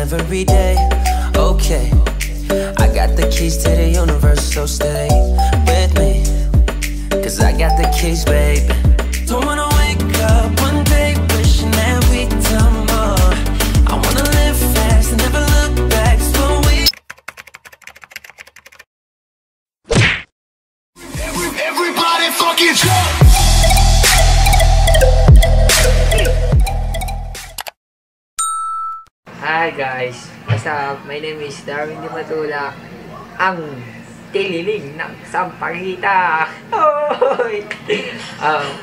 every day. Okay, I got the keys to the universe, so stay with me, 'cause I got the keys, baby. Don't wanna wake up one day wishing that we done more. I wanna live fast and never look back. So everybody fucking jump. Hi guys, what's up? My name is Darwin Di Matulak, ang tililing ng Sampaguita.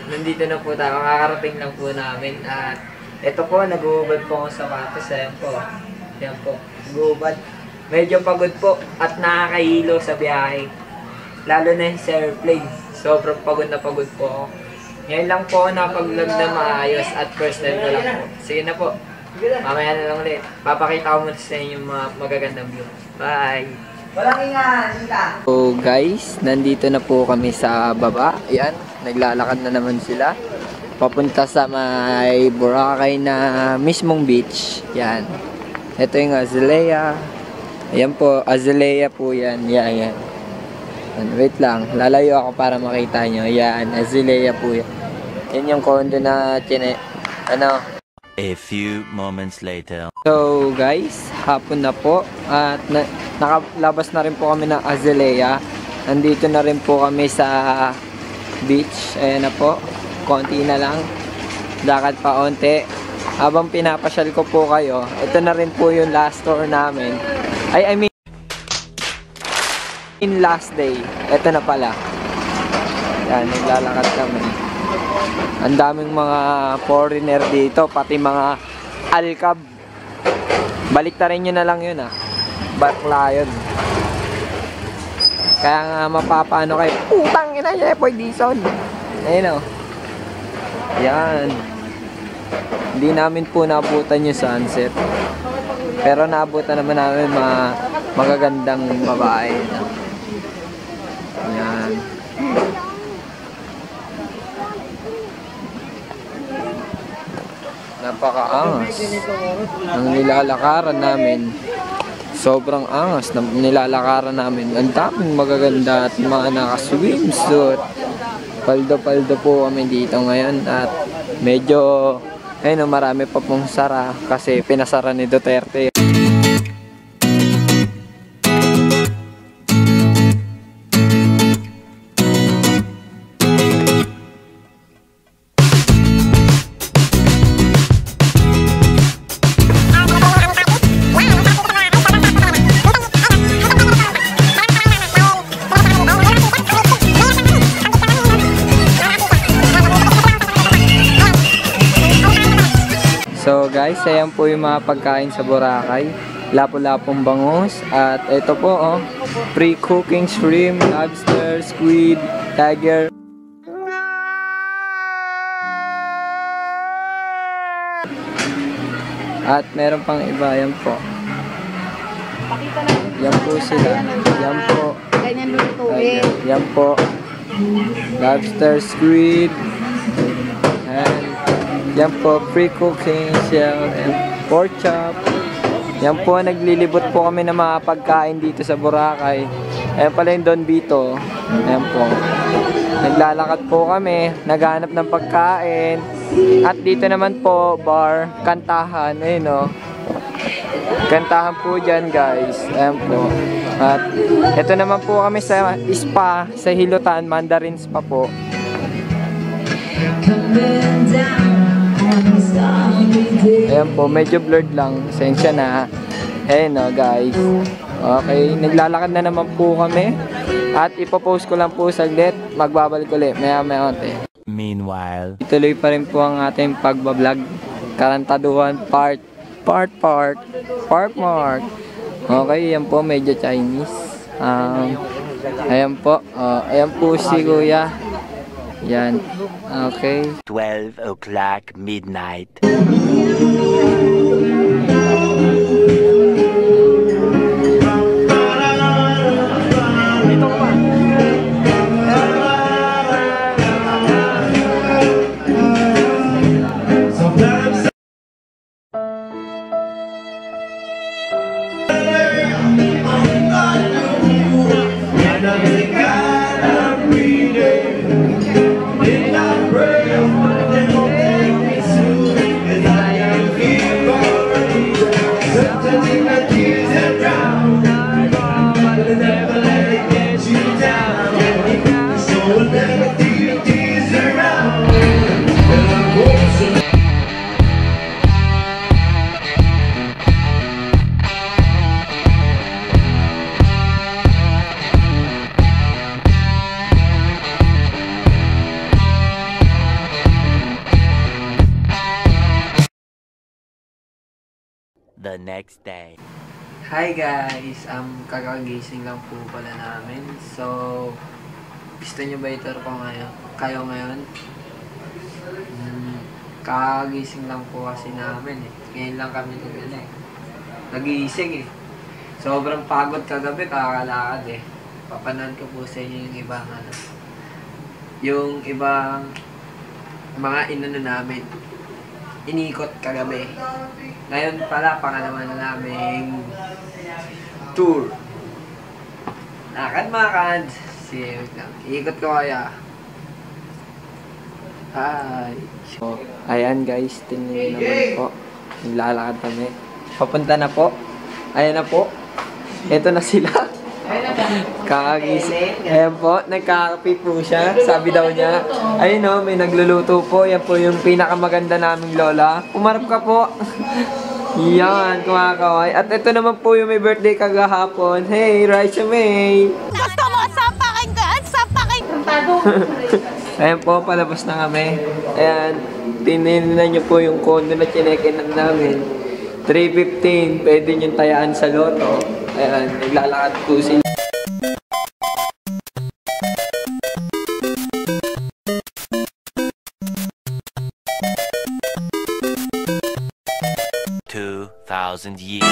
Nandito na po tayo, kakarating lang po namin. At ito po, nag-uubad po akong sapatos. Ayan po, nag-uubad. Medyo pagod po at nakakahilo sa biyahe. Lalo na yung sa airplane, sobrang pagod na pagod po ako. Ngayon lang po ako napag-vlog na maayos at first time ko lang po. Sige na po. Mamaya na lang ulit. Papakita ko muna sa inyo yung mga magagandang view. Bye! Walang inga. So guys, nandito na po kami sa baba. Ayan, naglalakad na naman sila. Papunta sa may Boracay na mismong beach. Yan. Ito yung Azalea. Ayan po, Azalea po yan. Yan. Wait lang, lalayo ako para makita nyo. Yan, Azalea po yan. Yan yung condo na A few moments later. So guys, hapon na po at nakalabas na rin po kami ng Azalea. Nandito na rin po kami sa beach. Ayan na po, konti na lang. Lakad pa onte. Habang pinapasyal ko po kayo, ito na rin po yung last tour namin. I mean last day. Ito na pala. Yan, naglalakad kami. Ang daming mga foreigner dito, pati mga alcab. Baliktarin nyo na lang yun Bakla yun. Kaya nga mapapaano kayo. Putang ina niya, Boy Dison. Ayun Yan. Hindi namin po naabutan yung sunset. Pero naabutan naman namin mga magagandang babae. Yan. Napaka-angas ang nilalakaran namin. Sobrang angas na nilalakaran namin. Ang daming magaganda at mga naka-swimsuit. Paldo-paldo po kami dito ngayon. At medyo marami pa pong sara kasi pinasara ni Duterte. So guys, ayan po yung mga pagkain sa Boracay. Lapu-lapong bangus. At ito po pre-cooking shrimp, lobster, squid, tiger. At meron pang iba, yan po. Yan po sila. Yan po. Ganyan lutuin. Yan po. Lobster, squid. And yan po, pre-cooking shell and pork chop. Yan po, naglilibot po kami ng mga pagkain dito sa Boracay. Ayan pala yung Don Vito. Ayan po. Naglalakad po kami, naghanap ng pagkain. At dito naman po, bar, kantahan. Ayun Kantahan po dyan guys. Ayan po. At ito naman po kami sa spa, sa Hilutan, Mandarin Spa po. Ayan po, medyo blurred lang. Sensya na. Ayan guys. Okay, naglalakad na naman po kami. At ipopost ko lang po saglit. Magbabalik ulit. Maya-maya onte. Meanwhile, ituloy pa rin po ang ating pagbablog. Karantaduhan part. Okay, yan po, medyo Chinese. Ayan po. Ayan po si Kuya. Yan. Okay. 12 o'clock midnight. the next day. Hi guys! Kakagising lang po pala namin. So, gusto nyo ba ituro ko kayo ngayon? Kakagising lang po kasi namin eh. Ngayon lang kami nagising eh. Sobrang pagod kagabi, kakalakad eh. Papanood ko po sa inyo yung ibang mga inano namin. Inikot kagabi. Ngayon pala, pangalaman na namin tour. Lakad-makad. Iikot ko kaya. Hi. So, ayan guys, tingnan naman po. Naglalakad kami. Papunta na po. Ayan na po. Ito na sila. Kakagising. Ayan po, nagkakape po siya. Sabi daw niya. Ayun o, may nagluluto po. Yan po yung pinakamaganda naming lola. Pumarap ka po. Yan, kumakaway. At ito naman po yung may birthday kagahapon. Hey, Raisa May! Gusto mo, sampakin ka! Sampakin! Ayan po, palabas na kami. Ayan, tininan nyo po yung condo na chinekinan namin. 3:15, pwede nyo tayaan sa loto. Ayan, naglalakad po sila. Thousand years.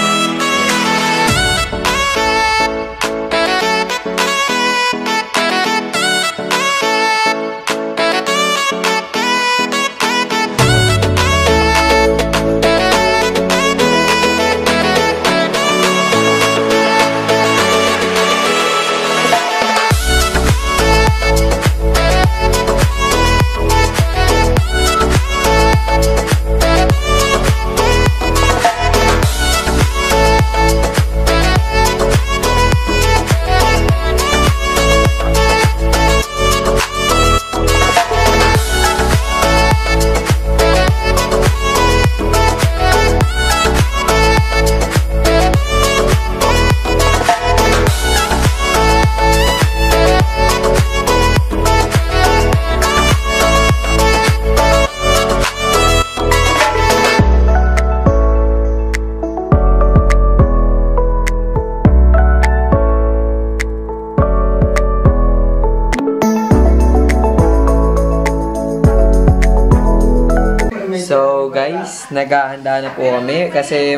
So guys, naghahanda na po kami kasi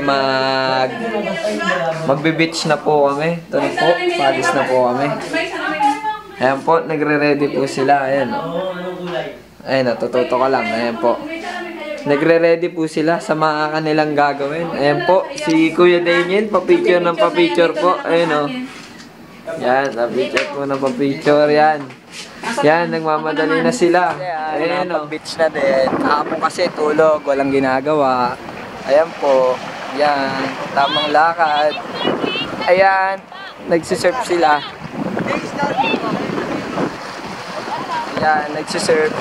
magbe-beach na po kami. Ito na po, palis na po kami. Ayan po, nagre-ready po sila. Ayan o. Ayan o, tututo ka lang. Ayan po. Nagre-ready po sila sa mga kanilang gagawin. Ayan po, si Kuya Daniel, pa-picture ng pa-picture po. Ayan o. Yan, pa-picture po ng pa-picture. Yan. Yan, nagmamadali na sila. Ayan o. Beach na din. Kahapon kasi tulog, walang ginagawa. Ayan po. Yan, tamang lakad. Ayan, nagsisurf sila. Yan, nagsisurf.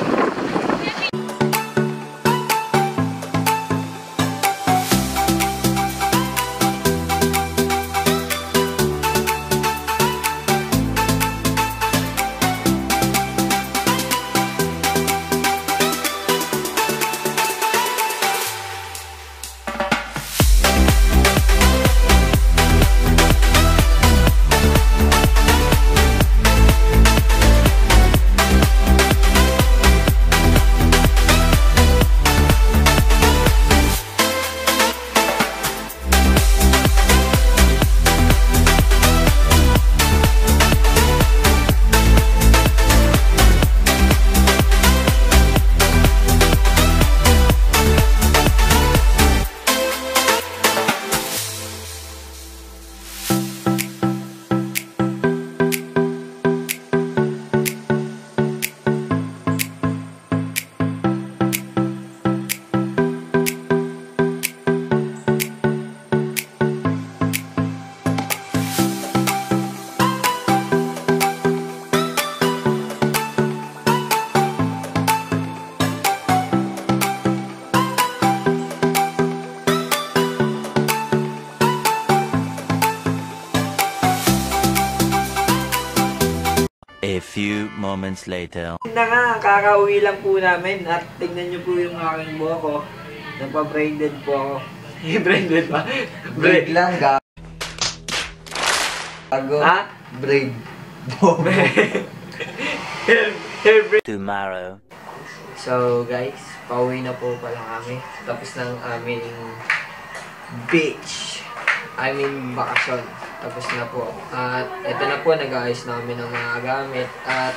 A few moments later. Na nga, kakauwi lang po namin at tignan nyo po yung aking buhok ko. Nagpa-braided po ako. Braided ba? Braid lang, gago. Ha? Braid. Hair braid. Tomorrow. So guys, pauwi na po pala kami. Tapos ng aming beach. I mean, bakasyon. Tapos na po. At ito na po, nag-aayos namin ng mga gamit. At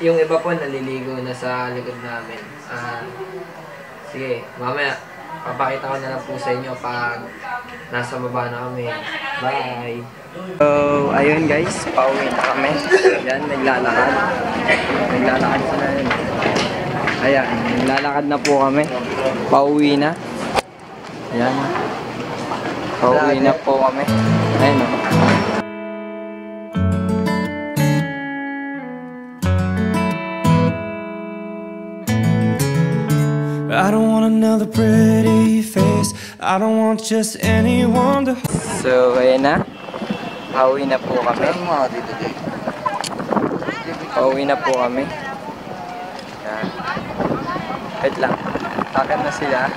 yung iba po, naliligo na sa likod namin. Sige, mamaya, papakita ko na lang po sa inyo pag nasa baba na kami. Bye! So, ayun guys, pauwi na kami. Yan, naglalakad. Naglalakad sila yun. Ayan, naglalakad na po kami. Pauwi na. Ayan. Pauwi na po kami. Ayun o. I don't want another pretty face. I don't want just anyone to. So, ayan na. Pauwi na po kami. Pauwi na po kami. Yan. Wait lang. Takot na sila.